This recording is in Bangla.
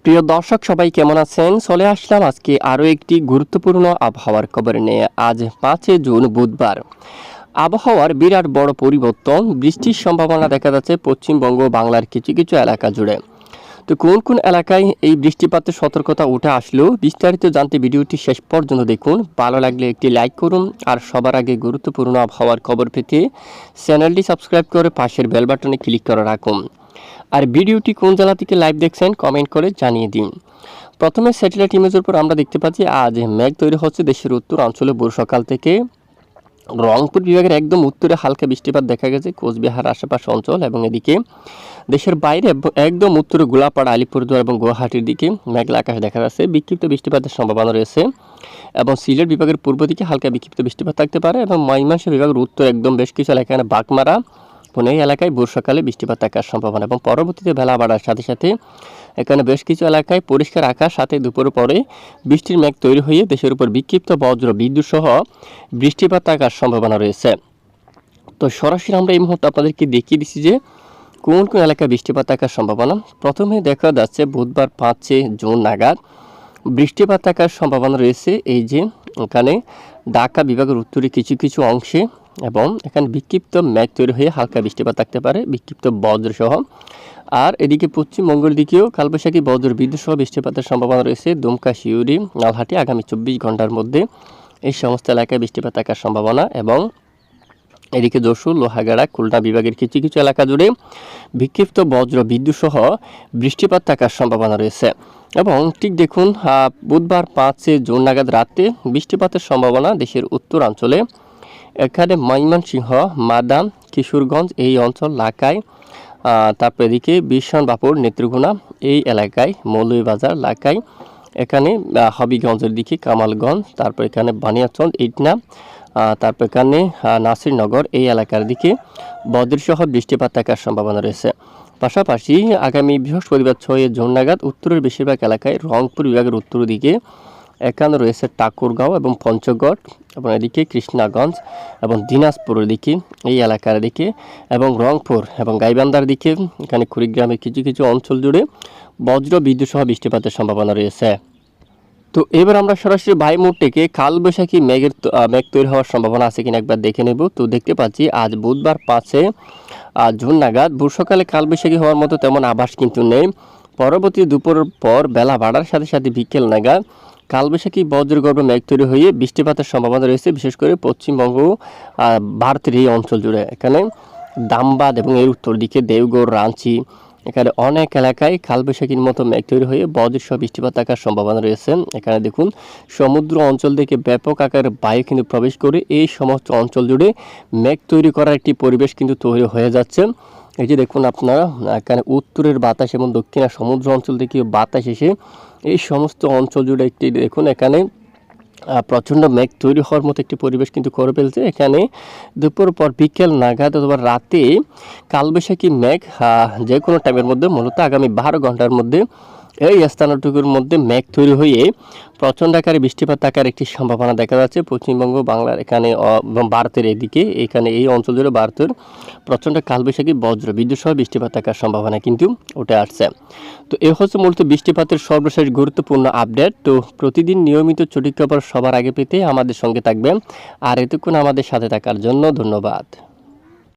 প্রিয় দর্শক সবাই কেমন আছেন? চলে আসলাম আজকে আরও একটি গুরুত্বপূর্ণ আবহাওয়ার খবর নিয়ে। আজ 5 জুন বুধবার। আবহাওয়ার বিরাট বড় পরিবর্তন, বৃষ্টির সম্ভাবনা দেখা যাচ্ছে পশ্চিমবঙ্গ বাংলার কিছু কিছু এলাকা জুড়ে। তো কোন কোন এলাকায় এই বৃষ্টিপাতের সতর্কতা উঠে আসলো, বিস্তারিত জানতে ভিডিওটি শেষ পর্যন্ত দেখুন। ভালো লাগলে একটি লাইক করুন, আর সবার আগে গুরুত্বপূর্ণ আবহাওয়ার খবর পেতে চ্যানেলটি সাবস্ক্রাইব করে পাশের বেল বাটনে ক্লিক করে রাখুন। আর ভিডিওটি কোন জেলা থেকে লাইভ দেখছেন কমেন্ট করে জানিয়ে দিন। প্রথমে স্যাটেলাইট ইমেজের উপর আমরা দেখতে পাচ্ছি আজ মেঘ তৈরি হচ্ছে দেশের উত্তর অঞ্চলে ভোর সকাল থেকে। রংপুর বিভাগের একদম উত্তরে হালকা বৃষ্টিপাত দেখা গেছে কোচবিহার আশেপাশে অঞ্চল, এবং এদিকে দেশের বাইরে একদম উত্তরে গোলাপাড়া, আলিপুরদুয়ার এবং গুয়াহাটির দিকে মেঘলা আকাশ দেখা যাচ্ছে। বিক্ষিপ্ত বৃষ্টিপাতের সম্ভাবনা রয়েছে, এবং সিলেট বিভাগের পূর্ব দিকে হালকা বিক্ষিপ্ত বৃষ্টিপাত থাকতে পারে, এবং ময়মনসিংহ বিভাগের উত্তর একদম বেশ কিছু এলাকায় বাগমারা এই এলাকায় ভোর সকালে বৃষ্টিপাত থাকার সম্ভাবনা, এবং পরবর্তীতে বেলা বাড়ার সাথে সাথে এখানে বেশ কিছু এলাকায় পরিষ্কার আকাশ, সাথে দুপুরের পরে বৃষ্টির মেঘ তৈরি হয়ে দেশের উপর বিক্ষিপ্ত বজ্র বিদ্যুৎ সহ বৃষ্টিপাত থাকার সম্ভাবনা রয়েছে। তো সরাসরি আমরা এই মুহূর্তে আপনাদেরকে দেখিয়ে দিচ্ছি যে কোন কোন এলাকায় বৃষ্টিপাত থাকার সম্ভাবনা। প্রথমে দেখা যাচ্ছে বুধবার 5 জুন নাগাদ বৃষ্টিপাত থাকার সম্ভাবনা রয়েছে এই যে এখানে ঢাকা বিভাগের উত্তরে কিছু কিছু অংশে, এবং এখানে বিক্ষিপ্ত মেঘ তৈরি হয়ে হালকা বৃষ্টিপাত থাকতে পারে বিক্ষিপ্ত বজ্র সহ। আর এদিকে পশ্চিমবঙ্গের দিকেও কালবৈশাখী বজ্র বিদ্যুৎ সহ বৃষ্টিপাতের সম্ভাবনা রয়েছে দুমকা, শিউরি, নালহাটি আগামী 24 ঘন্টার মধ্যে এই সমস্ত এলাকায় বৃষ্টিপাত থাকার সম্ভাবনা, এবং এদিকে যশোর, লোহাগাড়া, খুলনা বিভাগের কিছু কিছু এলাকা জুড়ে বিক্ষিপ্ত বজ্র বিদ্যুৎ সহ বৃষ্টিপাত থাকার সম্ভাবনা রয়েছে। এবং ঠিক দেখুন বুধবার 5 জুন নাগাদ রাতে বৃষ্টিপাতের সম্ভাবনা দেশের উত্তরাঞ্চলে, এখানে ময়মনসিংহ, মাদাম, কিশোরগঞ্জ এই অঞ্চল এলাকায়, তারপর এদিকে বিশনবাপুর, নেত্রকোনা এই এলাকায়, মৌলভীবাজার এলাকায়, এখানে হবিগঞ্জের দিকে কামালগঞ্জ, তারপর এখানে বানিয়াচন্দ, ইটনা, তারপর এখানে নাসিরনগর এই এলাকার দিকে বজ্রসহ বৃষ্টিপাত থাকার সম্ভাবনা রয়েছে। পাশাপাশি আগামী বৃহস্পতিবার 6 জুন নাগাদ উত্তরের বেশিরভাগ এলাকায়, রংপুর বিভাগের উত্তর দিকে এখানে রয়েছে ঠাকুরগাঁও এবং পঞ্চগড়, এবং এদিকে কৃষ্ণাগঞ্জ এবং দিনাজপুরের দিকে এই এলাকার দিকে, এবং রংপুর এবং গাইবান্ধার দিকে এখানে কুড়িগ্রামের কিছু কিছু অঞ্চল জুড়ে বজ্র বিদ্যুৎ সহ বৃষ্টিপাতের সম্ভাবনা রয়েছে। তো এবার আমরা সরাসরি মোড থেকে কালবৈশাখী মেঘ তৈরি হওয়ার সম্ভাবনা আছে কিনা একবার দেখে নেব। তো দেখতে পাচ্ছি আজ বুধবার 5 জুন নাগাদ ভোর সকালে কালবৈশাখী হওয়ার মতো তেমন আভাস কিন্তু নেই। পরবর্তী দুপুরের পর বেলা বাড়ার সাথে সাথে বিকেল নাগাদ কালবৈশাখী বজ্রগর্ভ মেঘ তৈরি হয়ে বৃষ্টিপাতের সম্ভাবনা রয়েছে, বিশেষ করে পশ্চিমবঙ্গ ভারতের এই অঞ্চল জুড়ে। এখানে দামবাদ এবং এর উত্তর দিকে দেওঘর, রাঁচি এখানে অনেক এলাকায় কালবৈশাখীর মতো মেঘ তৈরি হয়ে বজ্রসহ বৃষ্টিপাত থাকার সম্ভাবনা রয়েছে। এখানে দেখুন সমুদ্র অঞ্চল থেকে ব্যাপক আকারের বায়ু কিন্তু প্রবেশ করে এই সমস্ত অঞ্চল জুড়ে মেঘ তৈরি করার একটি পরিবেশ কিন্তু তৈরি হয়ে যাচ্ছে। এই যে দেখুন আপনারা, এখানে উত্তরের বাতাস এবং দক্ষিণের সমুদ্র অঞ্চল থেকে বাতাস এসে এই সমস্ত অঞ্চল জুড়ে একটি দেখুন এখানে প্রচণ্ড মেঘ তৈরি হওয়ার মতো একটি পরিবেশ কিন্তু করে ফেলছে। এখানে দুপুর পর বিকেল নাগাদ অথবা রাতে কালবৈশাখী মেঘ যে কোনো টাইমের মধ্যে, মূলত আগামী 12 ঘন্টার মধ্যে এই স্থানটুকুর মধ্যে মেঘ তৈরি হয়ে প্রচণ্ড আকারে বৃষ্টিপাত থাকার একটি সম্ভাবনা দেখা যাচ্ছে পশ্চিমবঙ্গ, বাংলার এখানে ভারতের এদিকে, এখানে এই অঞ্চল জুড়ে ভারতের প্রচণ্ড কালবৈশাখী বজ্র বিদ্যুৎ সহ বৃষ্টিপাত থাকার সম্ভাবনা কিন্তু উঠে আসছে। তো এ হচ্ছে মূলত বৃষ্টিপাতের সর্বশেষ গুরুত্বপূর্ণ আপডেট। তো প্রতিদিন নিয়মিত সঠিক খবর সবার আগে পেতে আমাদের সঙ্গে থাকবেন, আর এতক্ষণ আমাদের সাথে থাকার জন্য ধন্যবাদ।